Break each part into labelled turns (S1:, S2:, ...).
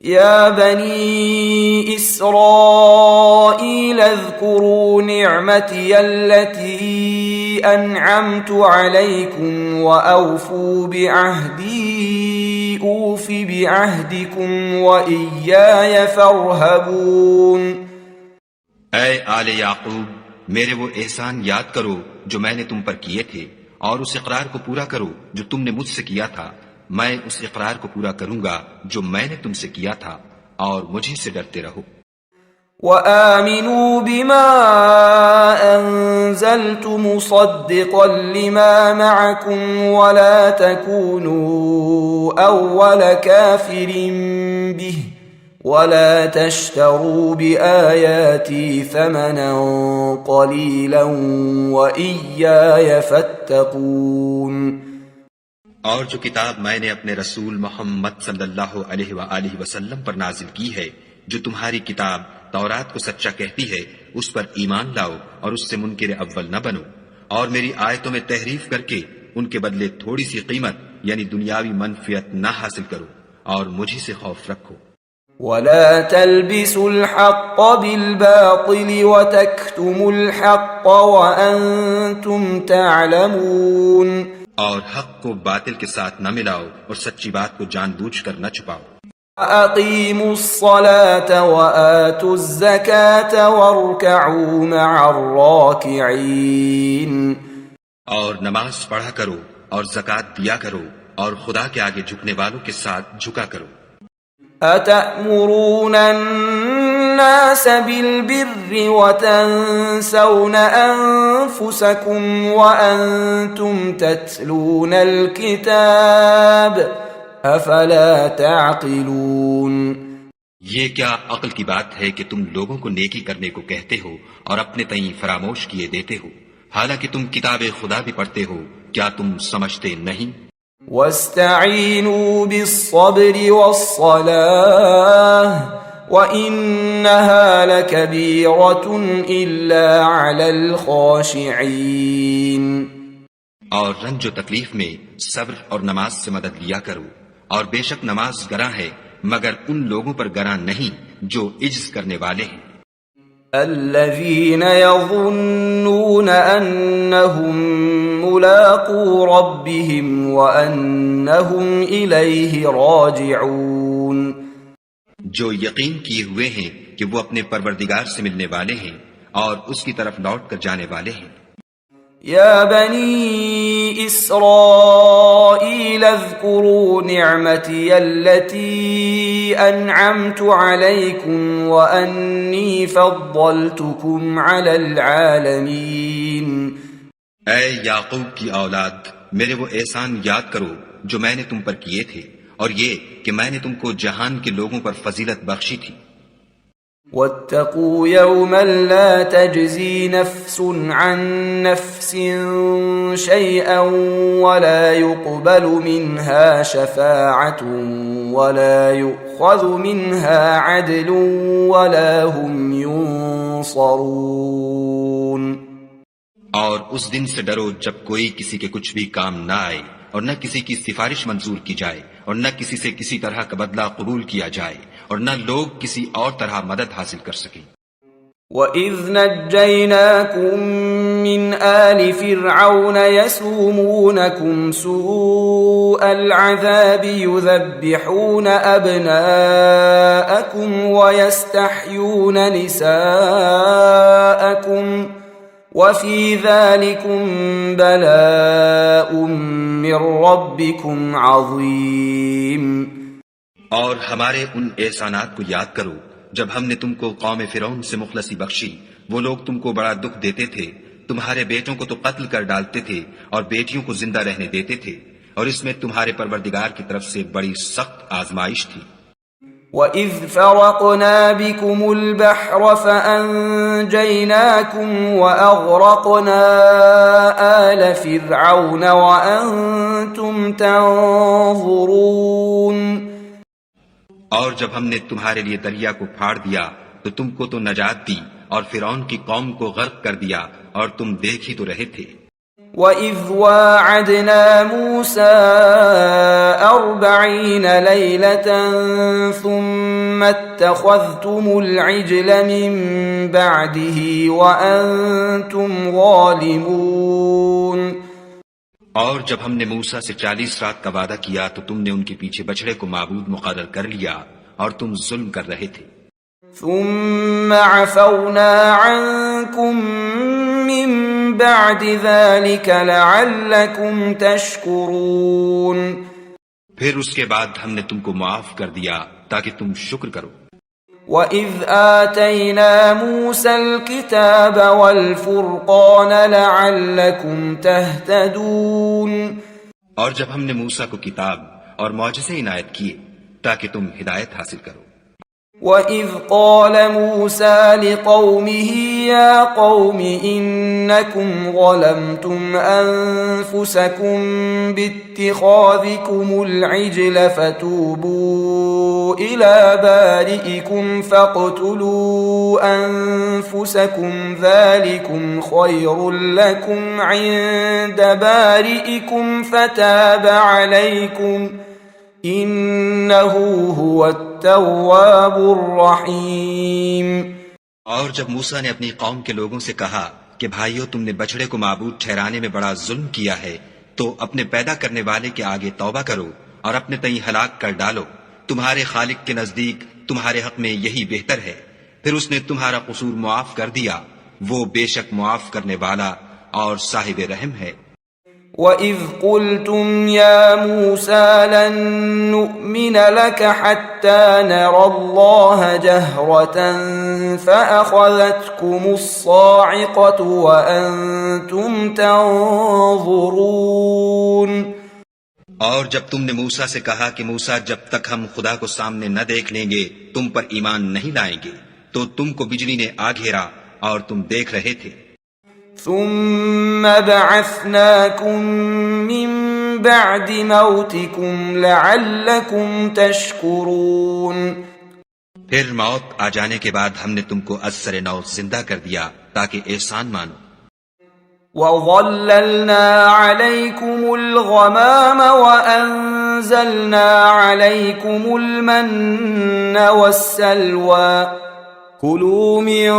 S1: يا بني إسرائيل اذكروا نعمتي التي أنعمت عليكم وأوفوا بعهدي أوف بعهدكم وإياي فارهبون.
S2: اے آل یعقوب، میرے وہ احسان یاد کرو جو میں نے تم پر کیے تھے، اور اس اقرار کو پورا کرو جو تم نے مجھ سے کیا تھا. میں اس اقرار کو پورا کروں گا جو میں نے تم سے کیا تھا، اور مجھے سے ڈرتے رہو.
S1: وآمنوا بما أنزلت مصدقا لما معكم ولا تكونوا أول كافر به ولا تشتروا بآياتي ثمنا قليلا وإياي فاتقون.
S2: اور جو کتاب میں نے اپنے رسول محمد صلی اللہ علیہ وآلہ وسلم پر نازل کی ہے، جو تمہاری کتاب تورات کو سچا کہتی ہے، اس پر ایمان لاؤ اور اس سے منکر اول نہ بنو، اور میری آیتوں میں تحریف کر کے ان کے بدلے تھوڑی سی قیمت یعنی دنیاوی منفعت نہ حاصل کرو، اور مجھے سے خوف رکھو.
S1: ولا تلبسوا الحق بالباطل وتكتموا الحق وأنتم تعلمون.
S2: اور حق کو باطل کے ساتھ نہ ملاؤ اور سچی بات کو جان بوجھ کر نہ چھپاؤ.
S1: وأقيموا الصلاة وآتوا الزكاة واركعوا مع الراكعين.
S2: اور نماز پڑھا کرو اور زکوٰۃ دیا کرو اور خدا کے آگے جھکنے والوں کے ساتھ جھکا کرو.
S1: أتأمرون الناس بالبر وتنسون أنفسكم وأنتم تتلون الكتاب أفلا تعقلون.
S2: یہ کیا عقل کی بات ہے کہ تم لوگوں کو نیکی کرنے کو کہتے ہو اور اپنے تئیں فراموش کیے دیتے ہو، حالانکہ تم کتاب خدا بھی پڑھتے ہو، کیا تم سمجھتے نہیں؟
S1: واستعینوا بالصبر والصلاة وإنها لكبيرة إلا على الخاشعين.
S2: اور رنج و تکلیف میں صبر اور نماز سے مدد لیا کرو، اور بے شک نماز گراں ہے مگر ان لوگوں پر گراں نہیں جو عجز کرنے والے ہیں.
S1: الذين يظنون أنهم ملاقو ربهم وأنهم إليه راجعون.
S2: جو یقین کیے ہوئے ہیں کہ وہ اپنے پروردگار سے ملنے والے ہیں اور اس کی طرف لوٹ کر جانے والے ہیں.
S1: يا بني إسرائيل اذكروا نعمتي التي أنعمت عليكم وأني فضلتكم على العالمين.
S2: اے یعقوب کی اولاد، میرے وہ احسان یاد کرو جو میں نے تم پر کیے تھے، اور یہ کہ میں نے تم کو جہان کے لوگوں پر فضیلت بخشی تھی.
S1: واتقوا يوما لا تجزي نفس عن نفس شيئا ولا يقبل منها شفاعة ولا يؤخذ منها عدل ولا هم ينصرون.
S2: اور اس دن سے ڈرو جب کوئی کسی کے کچھ بھی کام نہ آئے، اور نہ کسی کی سفارش منظور کی جائے، اور نہ کسی سے کسی طرح کا بدلہ قبول کیا جائے، اور نہ لوگ کسی اور طرح مدد حاصل کر سکیں.
S1: وَإِذْ نَجَّيْنَاكُمْ مِنْ آلِ فِرْعَوْنَ يَسُومُونَكُمْ سُوءَ الْعَذَابِ يُذَبِّحُونَ أَبْنَاءَكُمْ وَيَسْتَحْيُونَ نِسَاءَكُمْ وَفِي ذَلِكُمْ بَلَاءٌ مِّن رَّبِّكُمْ عَظِيمٌ.
S2: اور ہمارے ان احسانات کو یاد کرو جب ہم نے تم کو قوم فرعون سے مخلصی بخشی. وہ لوگ تم کو بڑا دکھ دیتے تھے، تمہارے بیٹوں کو تو قتل کر ڈالتے تھے اور بیٹیوں کو زندہ رہنے دیتے تھے، اور اس میں تمہارے پروردگار کی طرف سے بڑی سخت آزمائش تھی.
S1: وَإِذْ فَرَقْنَا بِكُمُ الْبَحْرَ فَأَنْجَيْنَاكُمْ وَأَغْرَقْنَا آلَ فِرْعَوْنَ وَأَنْتُمْ تَنْظُرُونَ.
S2: اور جب ہم نے تمہارے لیے دریا کو پھاڑ دیا تو تم کو تو نجات دی، اور فرعون کی قوم کو غرق کر دیا اور تم دیکھ ہی تو رہے تھے.
S1: وَإِذْ وَاعَدْنَا مُوسَىٰ 40 لَيْلَةً ثُمَّ اتَّخَذْتُمُ الْعِجْلَ مِن بَعْدِهِ وَأَنتُمْ ظَالِمُونَ۔
S2: اور جب ہم نے موسیٰ سے 40 رات کا وعدہ کیا تو تم نے ان کے پیچھے بچڑے کو معبود مقرر کر لیا اور تم ظلم کر رہے تھے۔
S1: ثم عفونا عنكم من بعد ذلك لعلكم تشكرون۔
S2: پھر اس کے بعد ہم نے تم کو معاف کر دیا تاکہ تم شکر کرو۔
S1: وَإِذْ آتَيْنَا مُوسَى الْكِتَابَ وَالْفُرْقَانَ لَعَلَّكُمْ تَهْتَدُونَ۔
S2: اور جب ہم نے موسیٰ کو کتاب اور معجزے عنایت کیے تاکہ تم ہدایت حاصل کرو۔
S1: وَإِذْ قَالَ مُوسَى لِقَوْمِهِ يَا قَوْمِ إِنَّكُمْ ظَلَمْتُمْ أَنفُسَكُمْ بِاتِّخَاذِكُمُ الْعِجْلَ فَتُوبُوا إِلَى بَارِئِكُمْ فَاقْتُلُوا أَنفُسَكُمْ ذَلِكُمْ خَيْرٌ لَكُمْ عِندَ بَارِئِكُمْ فَتَابَ عَلَيْكُمْ انہ هو التواب الرحیم۔
S2: اور جب موسیٰ نے اپنی قوم کے لوگوں سے کہا کہ بھائیو تم نے بچڑے کو معبود ٹھہرانے میں بڑا ظلم کیا ہے تو اپنے پیدا کرنے والے کے آگے توبہ کرو اور اپنے تئیں ہلاک کر ڈالو، تمہارے خالق کے نزدیک تمہارے حق میں یہی بہتر ہے۔ پھر اس نے تمہارا قصور معاف کر دیا، وہ بے شک معاف کرنے والا اور صاحب رحم ہے۔
S1: وَإِذْ قُلْتُمْ يَا مُوسَىٰ لَن نُّؤْمِنَ لَكَ حَتَّىٰ نَرَى اللَّهَ جَهْرَةً فَأَخَذَتْكُمُ الصَّاعِقَةُ وَأَنتُمْ تَنظُرُونَ۔
S2: اور جب تم نے موسیٰ سے کہا کہ موسیٰ جب تک ہم خدا کو سامنے نہ دیکھ لیں گے تم پر ایمان نہیں لائیں گے، تو تم کو بجلی نے آ گھیرا اور تم دیکھ رہے تھے۔
S1: ثم بعثناكم من بعد موتكم لعلكم تشكرون۔
S2: پھر موت آ جانے کے بعد ہم نے تم کو از سر نو زندہ کر دیا تاکہ احسان مانو۔
S1: وَظَلَّلْنَا عَلَيْكُمُ الْغَمَامَ وَأَنزَلْنَا عَلَيْكُمُ الْمَنَّ وَالسَّلْوَىٰ كُلُوا مِن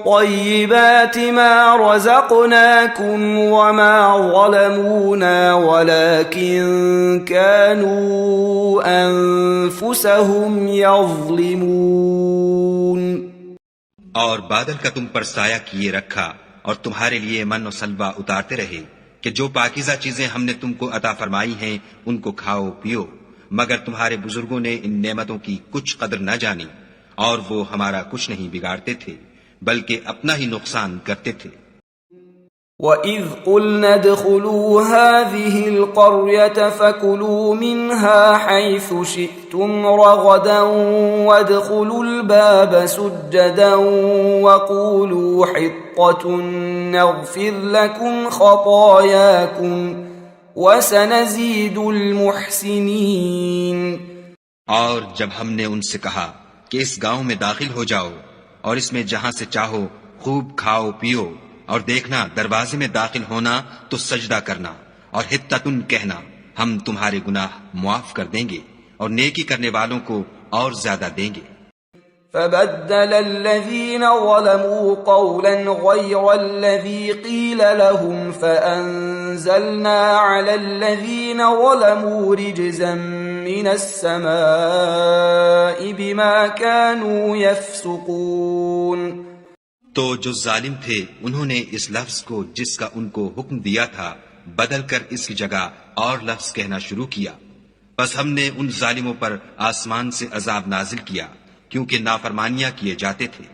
S1: طَيِّبَاتِ مَا رَزَقْنَاكُمْ وَمَا ظَلَمُونَا وَلَكِن كَانُوا أَنفُسَهُمْ يَظْلِمُونَ۔
S2: اور بادل کا تم پر سایہ کیے رکھا اور تمہارے لیے من و سلوہ اتارتے رہے کہ جو پاکیزہ چیزیں ہم نے تم کو عطا فرمائی ہیں ان کو کھاؤ پیو، مگر تمہارے بزرگوں نے ان نعمتوں کی کچھ قدر نہ جانی اور وہ ہمارا کچھ نہیں بگاڑتے تھے بلکہ اپنا ہی نقصان کرتے تھے۔
S1: وَإِذْ قُلْنَا ادْخُلُوا هَٰذِهِ الْقَرْيَةَ فَكُلُوا مِنْهَا حَيْثُ شِئْتُمْ رَغَدًا وَادْخُلُوا الْبَابَ سُجَّدًا وَقُولُوا حِطَّةٌ نَّغْفِرْ لَكُمْ خَطَايَاكُمْ وَسَنَزِيدُ الْمُحْسِنِينَ۔
S2: اور جب ہم نے ان سے کہا کہ اس گاؤں میں داخل ہو جاؤ اور اس میں جہاں سے چاہو خوب کھاؤ پیو، اور دیکھنا دروازے میں داخل ہونا تو سجدہ کرنا اور حطتن کہنا، ہم تمہارے گناہ معاف کر دیں گے اور نیکی کرنے والوں کو اور زیادہ دیں گے۔
S1: فَبَدَّلَ الَّذِينَ ظَلَمُوا قَوْلًا غَيْرَ الَّذِي قِيلَ لَهُمْ فَأَنزَلْنَا عَلَى الَّذِينَ ظَلَمُوا رِجْزًا مِّنَ السَّمَاءِ بِمَا كَانُوا يَفْسُقُونَ۔
S2: تو جو ظالم تھے انہوں نے اس لفظ کو جس کا ان کو حکم دیا تھا بدل کر اس کی جگہ اور لفظ کہنا شروع کیا، بس ہم نے ان ظالموں پر آسمان سے عذاب نازل کیا کیونکہ نافرمانیاں کیے جاتے تھے۔